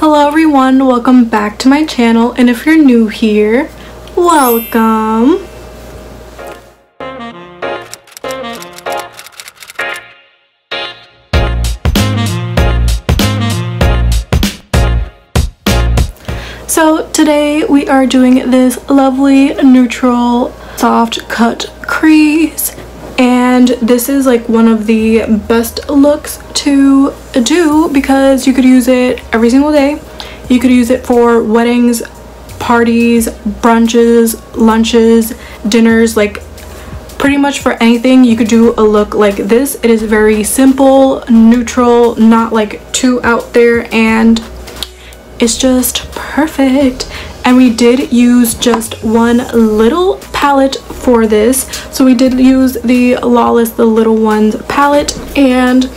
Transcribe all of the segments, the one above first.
Hello everyone, welcome back to my channel, and if you're new here, welcome. So today we are doing this lovely neutral soft cut crease, and this is like one of the best looks to do because you could use it every single day. You could use it for weddings, parties, brunches, lunches, dinners, like pretty much for anything. You could do a look like this. It is very simple, neutral, not like too out there, and it's just perfect. And we did use just one little palette for this, so we did use the Lawless, the little ones palette. And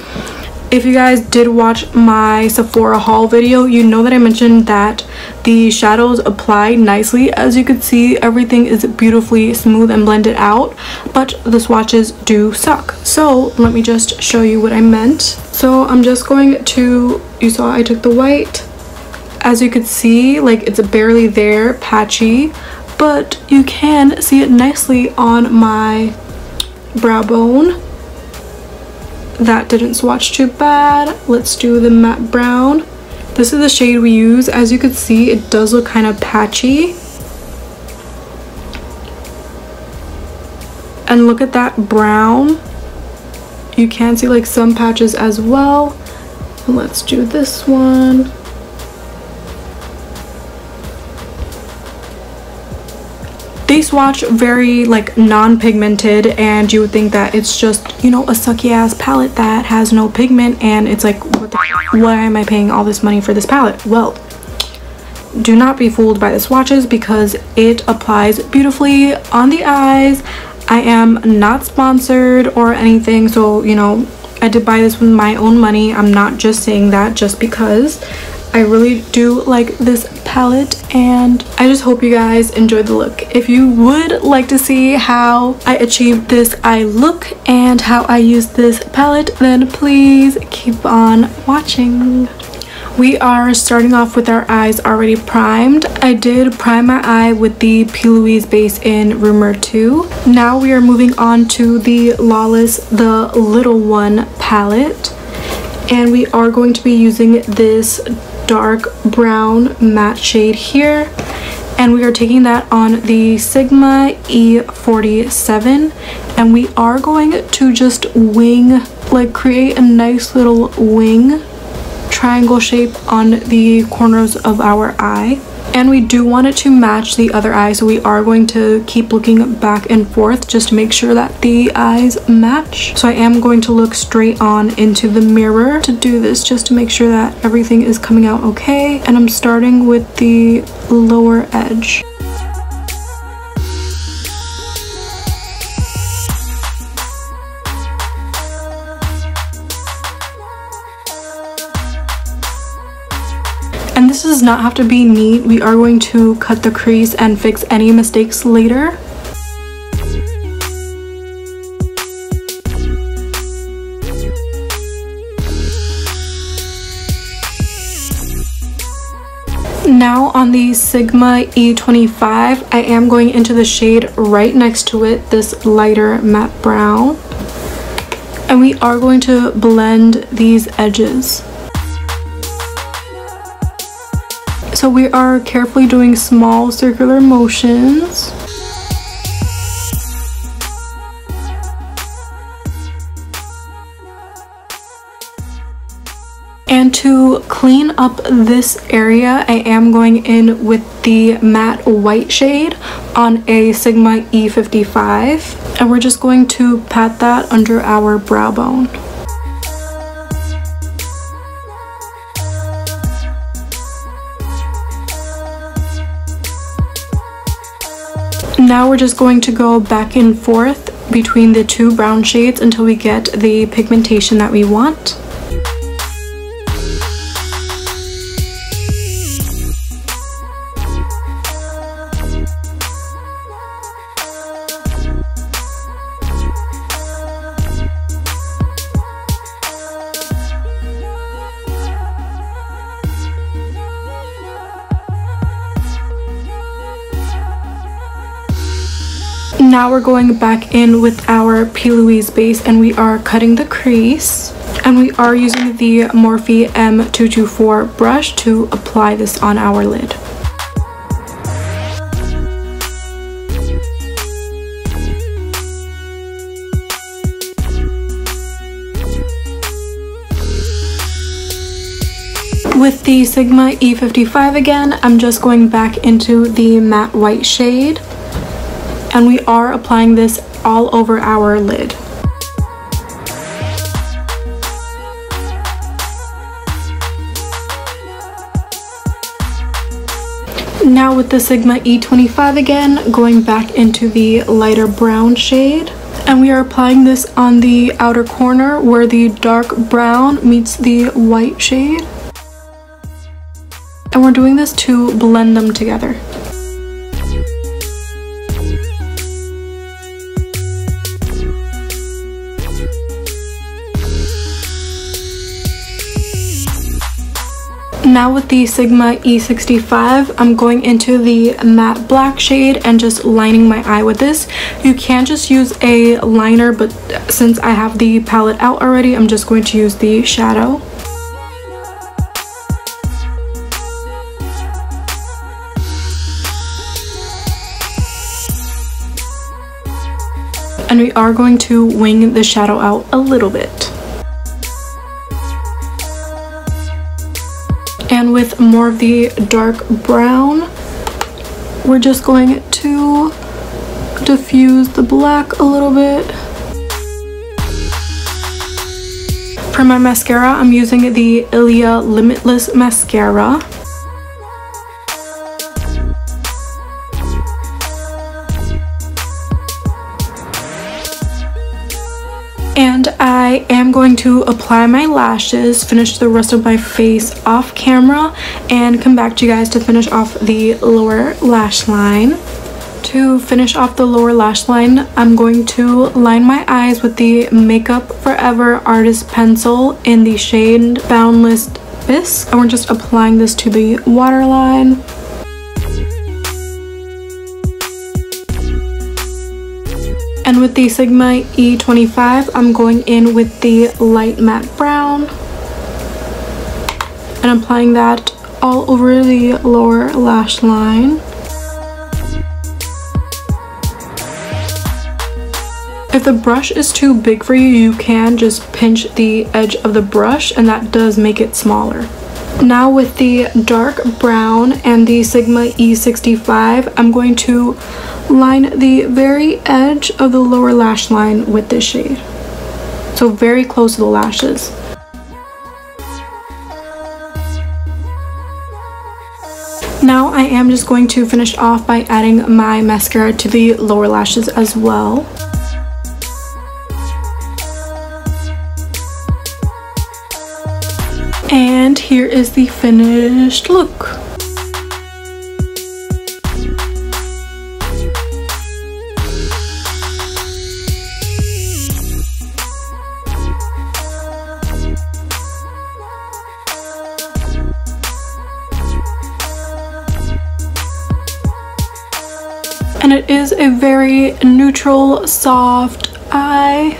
if you guys did watch my Sephora haul video, you know that I mentioned that the shadows apply nicely. As you could see, everything is beautifully smooth and blended out, but the swatches do suck. So let me just show you what I meant. So I'm just going to, you saw I took the white. As you could see, like it's barely there, patchy, but you can see it nicely on my brow bone. That didn't swatch too bad. Let's do the matte brown. This is the shade we use. As you could see, it does look kind of patchy. And look at that brown. You can see like some patches as well. And let's do this one. They swatch very like non-pigmented, and you would think that it's just, you know, a sucky ass palette that has no pigment, and it's like, why am I paying all this money for this palette? Well, do not be fooled by the swatches because it applies beautifully on the eyes. I am not sponsored or anything, so you know, I did buy this with my own money. I'm not just saying that just because. I really do like this palette, and I just hope you guys enjoyed the look. If you would like to see how I achieved this eye look and how I used this palette, then please keep on watching. We are starting off with our eyes already primed. I did prime my eye with the P. Louise base in Rumor 2. Now we are moving on to the Lawless, the little one palette, and we are going to be using this dark brown matte shade here, and we are taking that on the Sigma E47, and we are going to just wing, like create a nice little wing triangle shape on the corners of our eye. And we do want it to match the other eye, so we are going to keep looking back and forth just to make sure that the eyes match. So I am going to look straight on into the mirror to do this, just to make sure that everything is coming out okay. And I'm starting with the lower edge. And this does not have to be neat. We are going to cut the crease and fix any mistakes later. Now on the Sigma E25, I am going into the shade right next to it, this lighter matte brown. And we are going to blend these edges. So we are carefully doing small circular motions. And to clean up this area, I am going in with the matte white shade on a Sigma E55. And we're just going to pat that under our brow bone. Now we're just going to go back and forth between the two brown shades until we get the pigmentation that we want. Now we're going back in with our P. Louise base, and we are cutting the crease. And we are using the Morphe M224 brush to apply this on our lid. With the Sigma E55 again, I'm just going back into the matte white shade. And we are applying this all over our lid. Now with the Sigma E25 again, going back into the lighter brown shade. And we are applying this on the outer corner where the dark brown meets the white shade. And we're doing this to blend them together. Now with the Sigma E65, I'm going into the matte black shade and just lining my eye with this. You can just use a liner, but since I have the palette out already, I'm just going to use the shadow. And we are going to wing the shadow out a little bit. And with more of the dark brown, we're just going to diffuse the black a little bit. For my mascara, I'm using the Ilia Limitless Mascara. And I am going to apply my lashes, finish the rest of my face off camera, and come back to you guys to finish off the lower lash line. To finish off the lower lash line, I'm going to line my eyes with the Makeup Forever Artist Pencil in the shade Boundless Bisque. And we're just applying this to the waterline. And with the Sigma E25, I'm going in with the light matte brown and applying that all over the lower lash line. If the brush is too big for you, you can just pinch the edge of the brush and that does make it smaller. Now with the dark brown and the Sigma E65, I'm going to line the very edge of the lower lash line with this shade. So very close to the lashes. Now I am just going to finish off by adding my mascara to the lower lashes as well. And here is the finished look. And it is a very neutral, soft eye.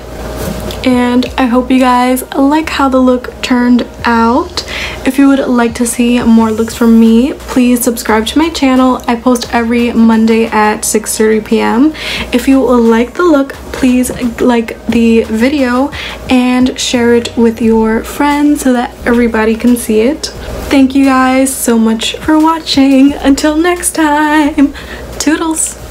And I hope you guys like how the look turned out. If you would like to see more looks from me, please subscribe to my channel. I post every Monday at 6:30 p.m. If you like the look, please like the video and share it with your friends so that everybody can see it. Thank you guys so much for watching. Until next time, toodles!